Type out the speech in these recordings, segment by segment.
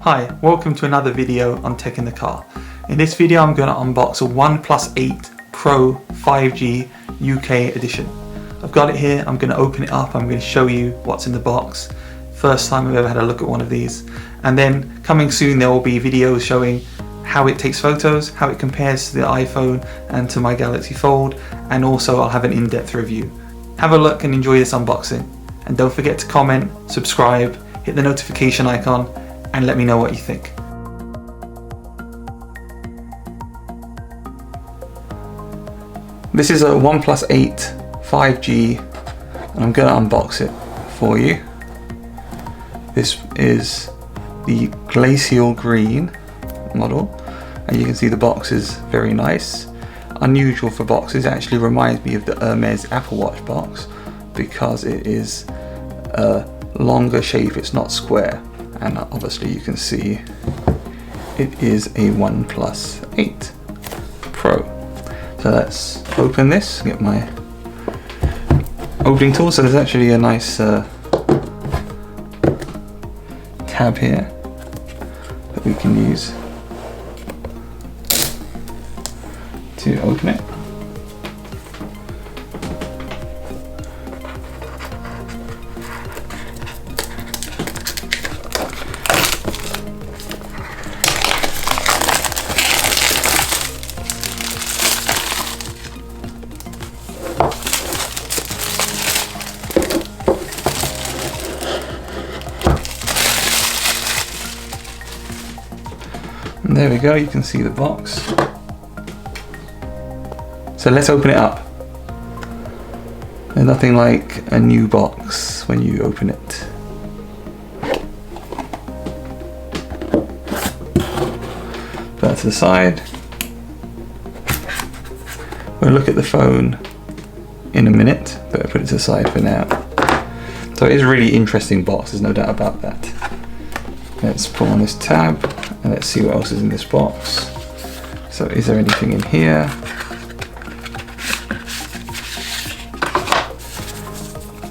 Hi, welcome to another video on Tech in the Car. In this video I'm going to unbox a OnePlus 8 Pro 5G UK edition. I've got it here, I'm going to open it up, I'm going to show you what's in the box. First time I've ever had a look at one of these. And then coming soon there will be videos showing how it takes photos, how it compares to the iPhone and to my Galaxy Fold, and also I'll have an in-depth review. Have a look and enjoy this unboxing. And don't forget to comment, subscribe, hit the notification icon, and let me know what you think. This is a OnePlus 8 5G and I'm going to unbox it for you. This is the Glacial Green model and you can see the box is very nice. Unusual for boxes, it actually reminds me of the Hermes Apple Watch box because it is a longer shape, it's not square. And obviously you can see it is a OnePlus 8 Pro. So let's open this, get my opening tool. So there's actually a nice tab here that we can use to open it. And there we go, you can see the box. So let's open it up. There's nothing like a new box when you open it. Put that to the side. We'll look at the phone in a minute, but I'll put it to the side for now. So it is a really interesting box, there's no doubt about that. Let's put on this tab and let's see what else is in this box. So is there anything in here?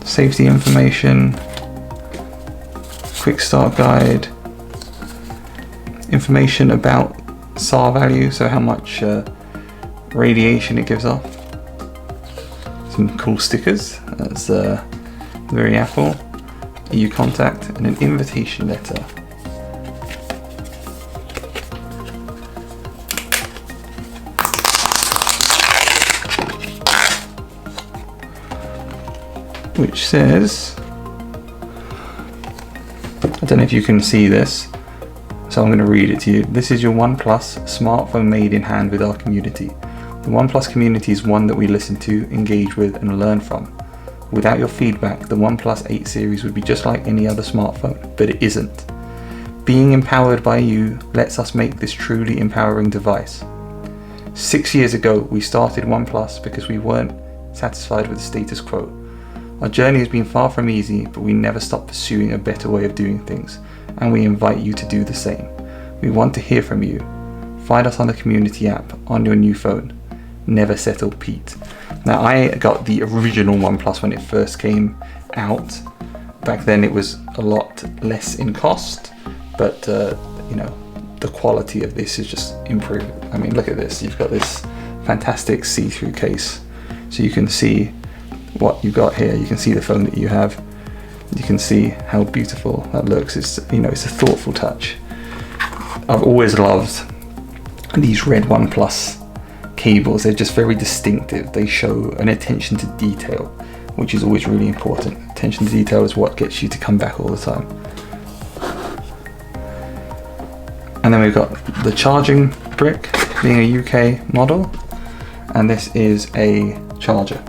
Safety information, quick start guide, information about SAR value, so how much radiation it gives off. Some cool stickers, that's very Apple. EU contact and an invitation letter. Which says, I don't know if you can see this, so I'm going to read it to you. This is your OnePlus smartphone made in hand with our community. The OnePlus community is one that we listen to, engage with and learn from. Without your feedback, the OnePlus 8 series would be just like any other smartphone, but it isn't. Being empowered by you lets us make this truly empowering device. 6 years ago, we started OnePlus because we weren't satisfied with the status quo. Our journey has been far from easy, but we never stop pursuing a better way of doing things, and we invite you to do the same. We want to hear from you. Find us on the community app on your new phone. Never settle, Pete. Now, I got the original OnePlus when it first came out. Back then it was a lot less in cost, but you know, the quality of this is just improved. I mean, look at this. You've got this fantastic see-through case, so you can see what you got here. You can see the phone that you have. You can see how beautiful that looks. It's, you know, it's a thoughtful touch. I've always loved these red OnePlus cables. They're just very distinctive. They show an attention to detail, which is always really important. Attention to detail is what gets you to come back all the time. And then we've got the charging brick, being a UK model, and this is a charger.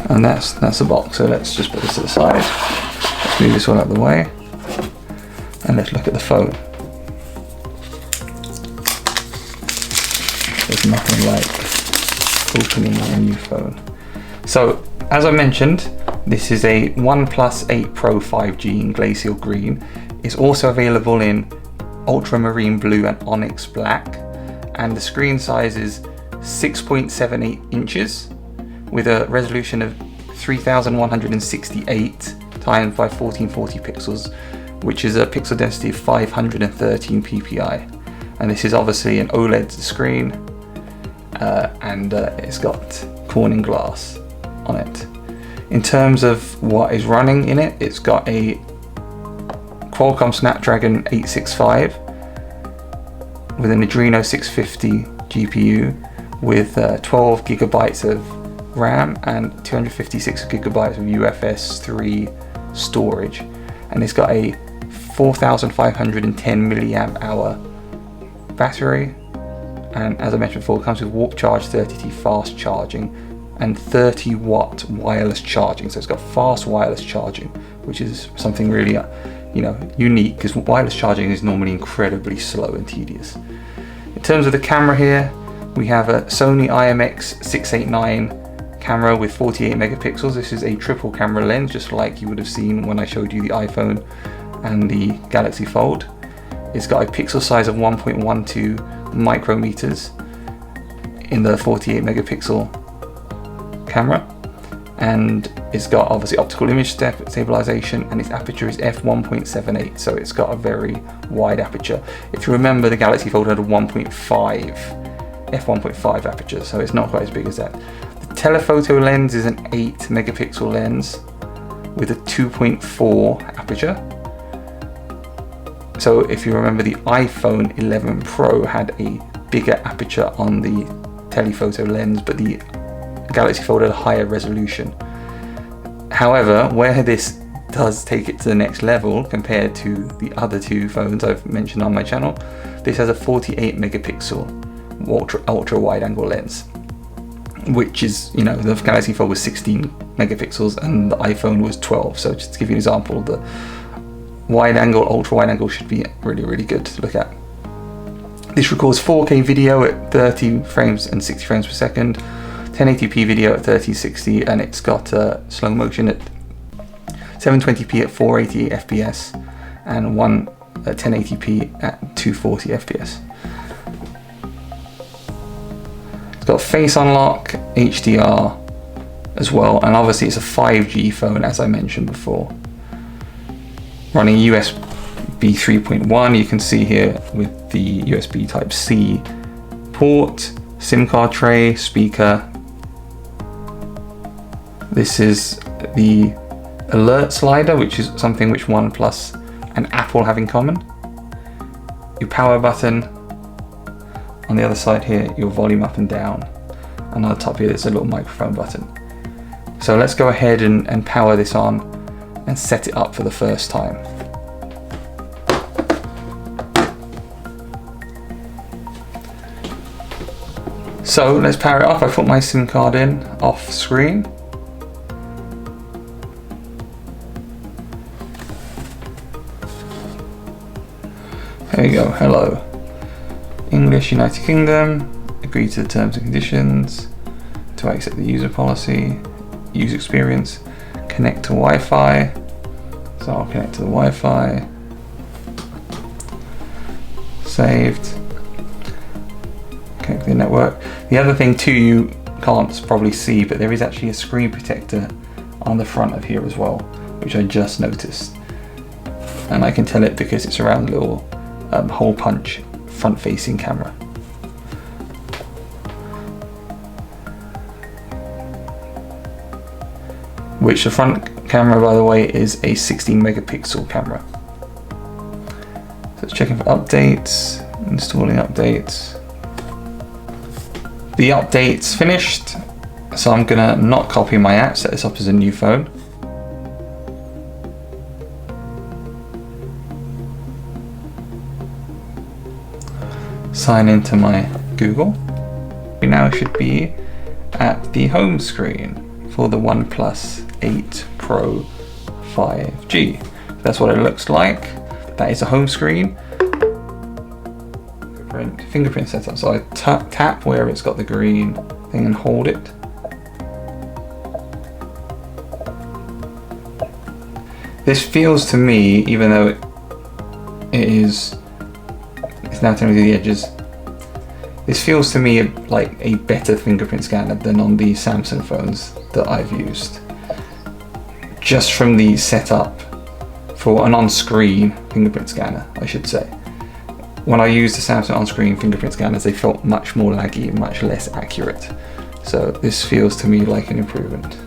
And that's the box, so let's just put this to the side. Let's move this one out of the way. And let's look at the phone. There's nothing like opening a new phone. So, as I mentioned, this is a OnePlus 8 Pro 5G in Glacial Green. It's also available in ultramarine blue and onyx black. And the screen size is 6.78 inches with a resolution of 3168 times by 1440 pixels, which is a pixel density of 513 ppi. And this is obviously an OLED screen, and it's got Corning glass on it. In terms of what is running in it, it's got a Qualcomm Snapdragon 865 with an Adreno 650 GPU with 12 gigabytes of RAM and 256 gigabytes of UFS 3 storage, and it's got a 4510 milliamp hour battery, and as I mentioned before, it comes with Warp Charge 30T fast charging and 30 watt wireless charging. So it's got fast wireless charging, which is something really unique, because wireless charging is normally incredibly slow and tedious. In terms of the camera here, we have a Sony IMX689 camera with 48 megapixels. This is a triple camera lens, just like you would have seen when I showed you the iPhone and the Galaxy Fold. It's got a pixel size of 1.12 micrometers in the 48 megapixel camera, and it's got obviously optical image stabilization, and its aperture is f1.78, so it's got a very wide aperture. If you remember, the Galaxy Fold had a f1.5 aperture, so it's not quite as big as that. The telephoto lens is an 8 megapixel lens with a 2.4 aperture. So if you remember, the iPhone 11 Pro had a bigger aperture on the telephoto lens, but the Galaxy Fold had a higher resolution. However, where this does take it to the next level compared to the other two phones I've mentioned on my channel, this has a 48 megapixel ultra wide angle lens, which is, the Galaxy Fold was 16 megapixels and the iPhone was 12. So just to give you an example, the ultra wide angle should be really, really good to look at. This records 4K video at 30 frames and 60 frames per second, 1080p video at 3060, and it's got slow motion at 720p at 480 fps and 1080p at 240 fps. It's got face unlock, HDR as well, and obviously it's a 5G phone, as I mentioned before. Running USB 3.1, you can see here with the USB Type-C port, SIM card tray, speaker. This is the alert slider, which is something which OnePlus and Apple have in common. Your power button. On the other side here, your volume up and down. And on the top here, there's a little microphone button. So let's go ahead and power this on and set it up for the first time. So let's power it up. I put my SIM card in off screen. There you go, hello. English, United Kingdom, agree to the terms and conditions, to accept the user policy, user experience, connect to Wi-Fi. So I'll connect to the Wi-Fi. Saved. Connect to the network. The other thing too, you can't probably see, but there is actually a screen protector on the front of here as well, which I just noticed. And I can tell it because it's around the little hole punch front facing camera. Which the front camera, by the way, is a 16 megapixel camera. So it's checking for updates, installing updates. The update's finished, so I'm gonna not copy my app, set this up as a new phone. Sign into my Google. We now should be at the home screen for the OnePlus 8 Pro 5G. That's what it looks like. That is a home screen. Fingerprint setup. So I tap where it's got the green thing and hold it. This feels to me, even though it's now turning to the edges, this feels to me like a better fingerprint scanner than on the Samsung phones that I've used. just from the setup for an on-screen fingerprint scanner, I should say. When I used the Samsung on-screen fingerprint scanners, they felt much more laggy, much less accurate. So this feels to me like an improvement.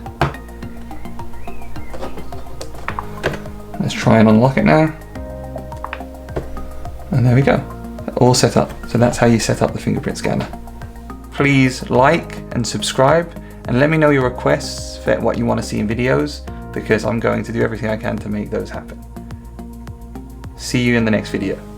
Let's try and unlock it now. And there we go, all set up. So that's how you set up the fingerprint scanner. Please like and subscribe, and let me know your requests for what you want to see in videos, because I'm going to do everything I can to make those happen. See you in the next video.